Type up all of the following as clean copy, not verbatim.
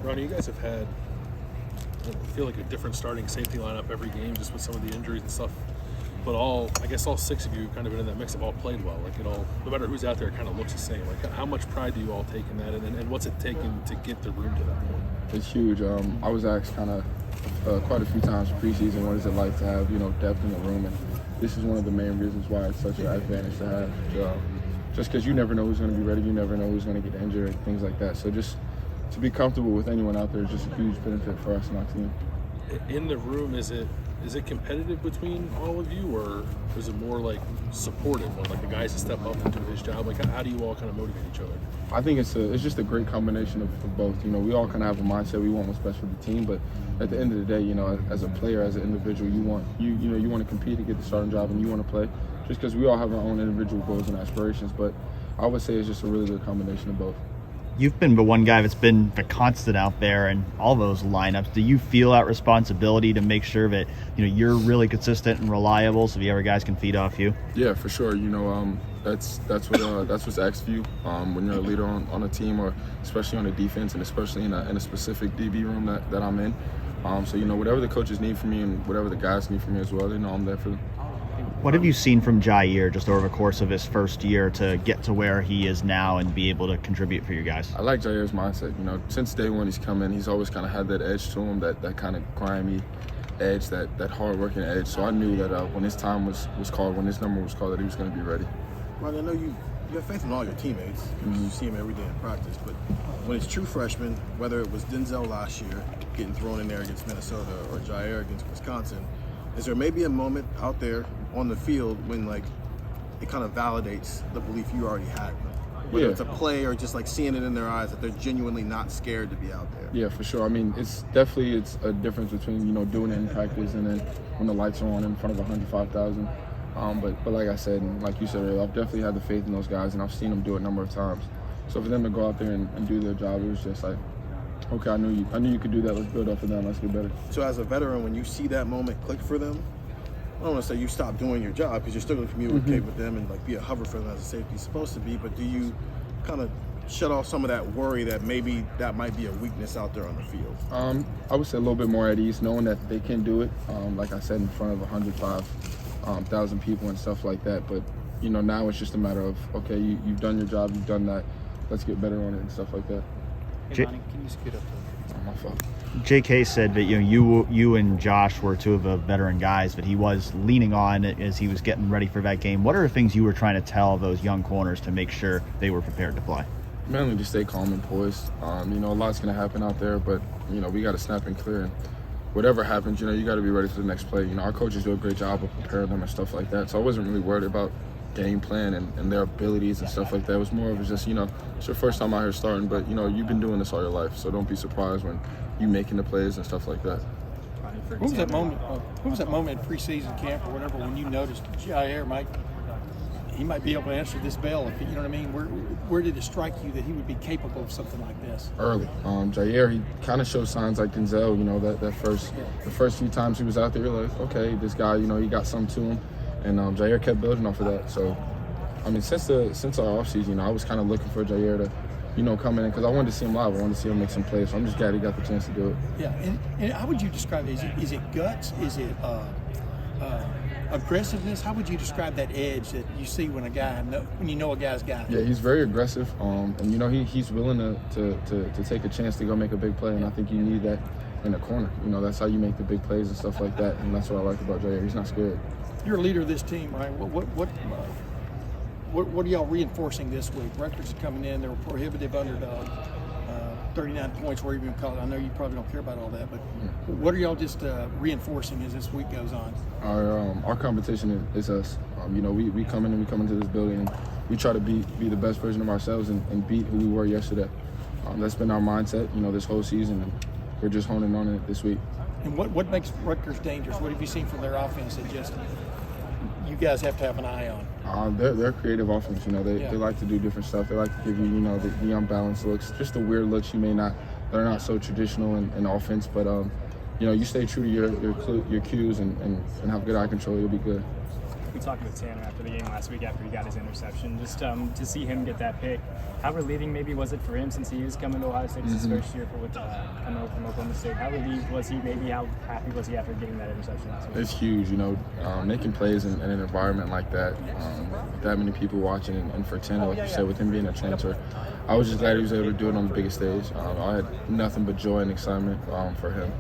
Ronnie, you guys have had, I feel like a different starting safety lineup every game just with some of the injuries and stuff. But I guess all six of you have kind of been in that mix, have all played well. Like no matter who's out there, it kind of looks the same. Like how much pride do you all take in that, and what's it taken to get the room to that point? It's huge. I was asked kind of quite a few times preseason, what is it like to have depth in the room, and this is one of the main reasons why it's such an advantage to have. Just because you never know who's going to be ready, you never know who's going to get injured, things like that. So just to be comfortable with anyone out there is just a huge benefit for us and our team. In the room, is it competitive between all of you, or is it more like supportive, when like the guys that step up and do his job? Like how do you all kind of motivate each other? I think it's just a great combination of both. We all kind of have a mindset we want what's best for the team, but at the end of the day, as a player, as an individual, you want to compete and get the starting job, and you want to play. Just because we all have our own individual goals and aspirations, but I would say it's just a really good combination of both. You've been the one guy that's been the constant out there in all those lineups. Do you feel that responsibility to make sure that you're really consistent and reliable, so the other guys can feed off you? Yeah, for sure. That's what's asked of you when you're a leader on a team, or especially on the defense, and especially in a specific DB room that I'm in. So whatever the coaches need from me and whatever the guys need from me as well, they know I'm there for them. What have you seen from Jyaire just over the course of his first year to get to where he is now and be able to contribute for you guys? I like Jaire's mindset. Since day one he's come in, he's always kind of had that edge to him, that kind of grimy edge, that hard-working edge. So I knew that when his time was called, when his number was called, that he was going to be ready. Ronnie, I know you have faith in all your teammates because you see them every day in practice, but when it's true freshmen, whether it was Denzel last year getting thrown in there against Minnesota or Jyaire against Wisconsin, is there maybe a moment out there on the field when like it kind of validates the belief you already had, whether it's a play or just like seeing it in their eyes that they're genuinely not scared to be out there? Yeah, for sure. I mean, it's a difference between doing it in practice and then when the lights are on in front of 105,000. But like I said, and like you said earlier, I've definitely had the faith in those guys, and I've seen them do it a number of times. So for them to go out there and do their job, it was just like, okay, I knew you could do that. Let's build up of them. Let's get better. So as a veteran, when you see that moment click for them, I don't want to say you stop doing your job because you're still going to communicate with them and like be a hover for them as a safety is supposed to be. But do you kind of shut off some of that worry that maybe that might be a weakness out there on the field? I would say a little bit more at ease, knowing that they can do it. Like I said, in front of 105,000 people and stuff like that. But now it's just a matter of, okay, you've done your job, you've done that. Let's get better on it and stuff like that. Hey, Ronnie, can you scoot up to My fault. JK said that you and Josh were two of the veteran guys that he was leaning on as he was getting ready for that game. What are the things you were trying to tell those young corners to make sure they were prepared to play? Mainly just stay calm and poised. A lot's going to happen out there, but we got to snap and clear. And whatever happens, you got to be ready for the next play. Our coaches do a great job of preparing them and stuff like that. So I wasn't really worried about game plan and their abilities and stuff like that. It was more of just, it's your first time out here starting, but you've been doing this all your life, so don't be surprised when you making the plays and stuff like that. What was that moment? What was that moment in preseason camp or whatever when you noticed Jyaire might be able to answer this bell? If you know what I mean, where did it strike you that he would be capable of something like this? Early, Jyaire, he kind of showed signs like Denzel. The first few times he was out there, you're like, okay, this guy, he got something to him. And Jyaire kept building off of that. So, I mean, since our offseason, I was kind of looking for Jyaire to, come in because I wanted to see him live. I wanted to see him make some plays. So I'm just glad he got the chance to do it. Yeah, and how would you describe it? Is it guts? Is it aggressiveness? How would you describe that edge that you see when a guy's got it? Yeah, he's very aggressive, and he's willing to take a chance to go make a big play. And I think you need that in the corner. That's how you make the big plays and stuff like that. And that's what I like about Jyaire. He's not scared. You're a leader of this team, right? What are y'all reinforcing this week? Rutgers are coming in; they're a prohibitive underdog, 39 points. Where you even call it? I know you probably don't care about all that, but what are y'all just reinforcing as this week goes on? Our competition is us. We come into this building and we try to be the best version of ourselves and beat who we were yesterday. That's been our mindset, this whole season, and we're just honing on it this week. And what makes Rutgers dangerous? What have you seen from their offense that just you guys have to have an eye on? They're a creative offense. They like to do different stuff. They like to give you, the unbalanced looks, just the weird looks they're not so traditional in offense. But you stay true to your cues and have good eye control. You'll be good. talking with Tanner after the game last week after he got his interception. Just to see him get that pick, how relieving maybe was it for him since he is coming to Ohio State? It's his first year coming over from Oklahoma State. How relieved was he? Maybe how happy was he after getting that interception last week? It's huge, making plays in an environment like that, with that many people watching, and for Tanner, like you said, with him being a transfer, I was just glad he was able to do it on the biggest stage. I had nothing but joy and excitement for him,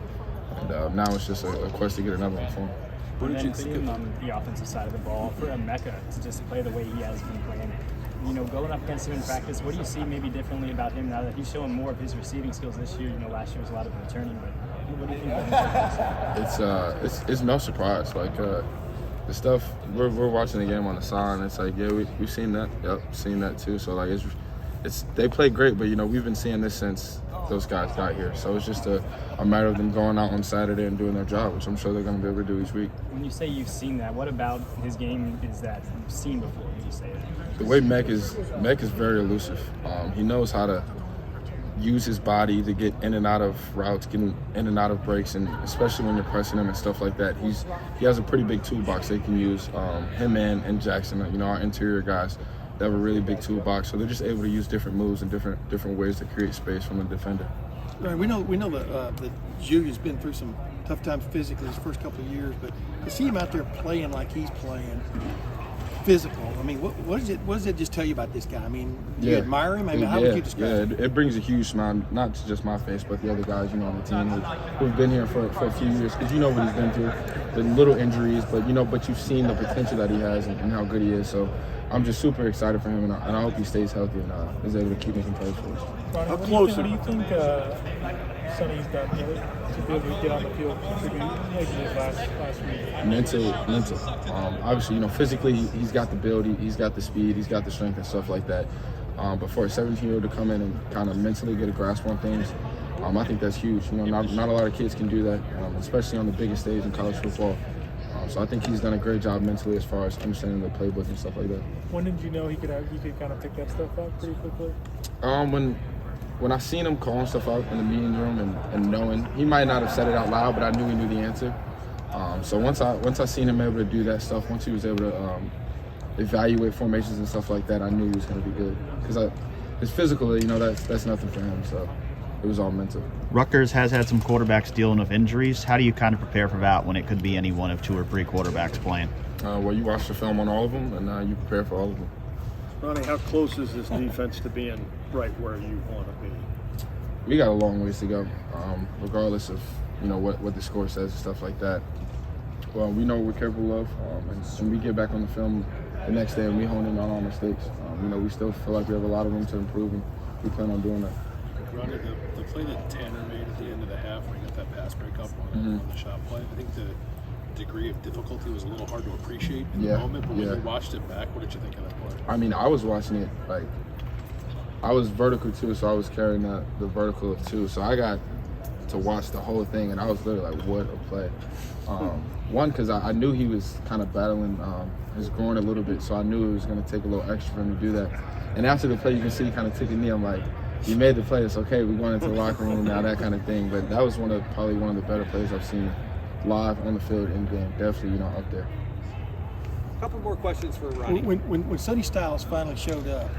and now it's just a quest to get another one for him. What did you think on the offensive side of the ball for Mecca to just play the way he has been playing? Going up against him in practice, what do you see maybe differently about him now that he's showing more of his receiving skills this year? Last year was a lot of returning, but what do you think about him? It's no surprise. Like the stuff we're watching the game on the side, it's like, yeah, we've seen that. Yep, seen that too. So like it's they play great, but we've been seeing this since those guys got here. So it's just a matter of them going out on Saturday and doing their job, which I'm sure they're going to be able to do each week. When you say you've seen that, what about his game is that you've seen before when you say that? The way Mec is very elusive. He knows how to use his body to get in and out of routes, getting in and out of breaks, and especially when you're pressing him and stuff like that. He has a pretty big toolbox they can use. Him and Jackson, our interior guys, they have a really big toolbox, so they're just able to use different moves and different ways to create space from the defender. Right, we know that Jyaire been through some tough times physically his first couple of years, but to see him out there playing like he's playing, physical. I mean, what does it just tell you about this guy? I mean, do you admire him? I mean, how would you describe him? It brings a huge smile, not to just my face, but the other guys, on the team who've been here for a few years, because what he's been through, the little injuries, but you've seen the potential that he has and how good he is. So I'm just super excited for him, and I hope he stays healthy and is able to keep making plays for us. Ronnie, what do you think Sonny's done to be able to get on the field and contribute like he did last week? Mental. Obviously, physically he's got the build, he's got the speed, he's got the strength and stuff like that. But for a 17-year-old to come in and kind of mentally get a grasp on things, I think that's huge. Not a lot of kids can do that, especially on the biggest stage in college football. So I think he's done a great job mentally as far as understanding the playbook and stuff like that. When did you know he could kind of pick that stuff up pretty quickly? When I seen him calling stuff out in the meeting room and knowing, he might not have said it out loud, but I knew he knew the answer. So once I seen him able to do that stuff, once he was able to evaluate formations and stuff like that, I knew he was going to be good. Because his physical, that's nothing for him. So it was all mental. Rutgers has had some quarterbacks dealing with injuries. How do you kind of prepare for that when it could be any one of 2 or 3 quarterbacks playing? Well, you watch the film on all of them, and you prepare for all of them. Ronnie, how close is this defense to being right where you want to be? We got a long ways to go, regardless of what the score says and stuff like that. Well, we know what we're capable of, and when we get back on the film the next day and we hone in on our mistakes, we still feel like we have a lot of room to improve, and we plan on doing that. Ronnie, the play that Tanner made at the end of the half when he got that pass break up on the shot play, I think the degree of difficulty was a little hard to appreciate in the moment, but when you watched it back, what did you think of that play? I mean, I was watching it, like, I was vertical too, so I was carrying the vertical of 2, so I got to watch the whole thing, and I was literally like, what a play. One, because I knew he was kind of battling his groin a little bit, so I knew it was going to take a little extra for him to do that. And after the play, you can see he kind of took a knee. I'm like, you made the play, it's okay, we're going into the locker room now, that kind of thing. But that was probably one of the better plays I've seen live on the field in game. Definitely, up there. A couple more questions for Ronnie. When Sonny Styles finally showed up,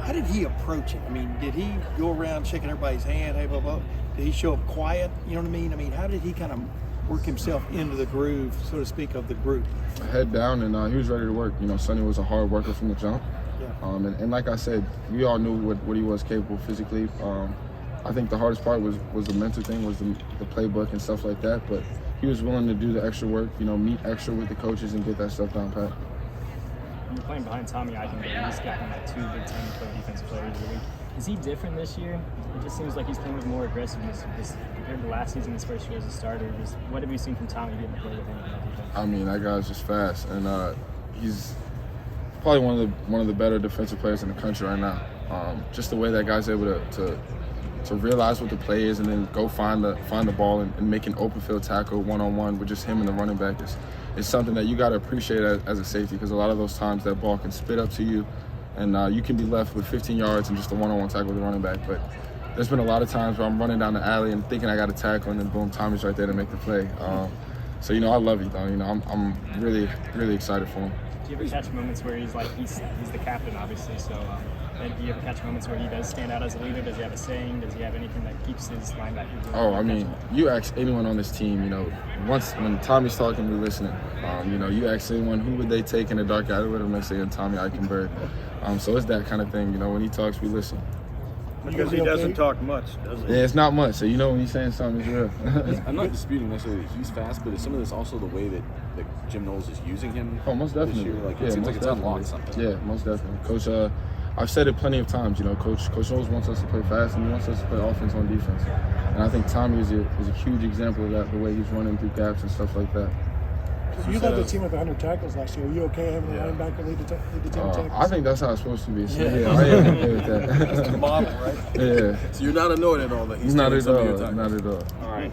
how did he approach it? I mean, did he go around shaking everybody's hand, hey, blah, blah? Did he show up quiet? You know what I mean? I mean, how did he kind of work himself into the groove, so to speak, of the group? Head down, and he was ready to work. Sonny was a hard worker from the jump. Yeah. And like I said, we all knew what he was capable physically. I think the hardest part was the mental thing, was the playbook and stuff like that. But he was willing to do the extra work, meet extra with the coaches and get that stuff down pat. You're playing behind Tommy Eichenberg. He's gotten that 2 Big Ten defensive players of the week. Is he different this year? It just seems like he's playing with more aggressiveness compared to last season, his first year as a starter. What have you seen from Tommy getting to play with him on that defense? I mean, that guy's just fast, and he's probably one of the better defensive players in the country right now. Just the way that guy's able to realize what the play is and then go find the ball and make an open field tackle one-on-one with just him and the running back is something that you got to appreciate as a safety, because a lot of those times that ball can spit up to you, and you can be left with 15 yards and just a one-on-one tackle with the running back. But there's been a lot of times where I'm running down the alley and thinking I got a tackle, and then boom, Tommy's right there to make the play. So, you know, I love it, though. You know, I'm really, really excited for him. Do you ever catch moments where he's the captain, obviously, so and do you ever catch moments where he does stand out as a leader? Does he have a saying? Does he have anything that keeps his linebackers? Oh, I mean, you ask anyone on this team, you know, when Tommy's talking, we're listening. You know, you ask anyone who would they take in the dark alley with him, they're saying Tommy Eichenberg. So it's that kind of thing, you know, when he talks, we listen. Because he doesn't talk much, does he? Yeah, it's not much. So you know when he's saying something, it's real. I'm not disputing necessarily that he's fast, but is some of this also the way that Jim Knowles is using him? Oh, most definitely. This year? Like, yeah, it seems most like it's unlocked something. Yeah, most definitely. Coach, I've said it plenty of times. You know, Coach Knowles wants us to play fast, and he wants us to play offense on defense. And I think Tommy is a huge example of that. The way he's running through gaps and stuff like that. You led the team with 100 tackles last year. Are you okay having a linebacker lead the team in tackles? I think that's how it's supposed to be. So, yeah, I am okay with that. That's the model, right? Yeah. So you're not annoyed at all that he's Not taking at some of all. your tackles? Not at all. All right.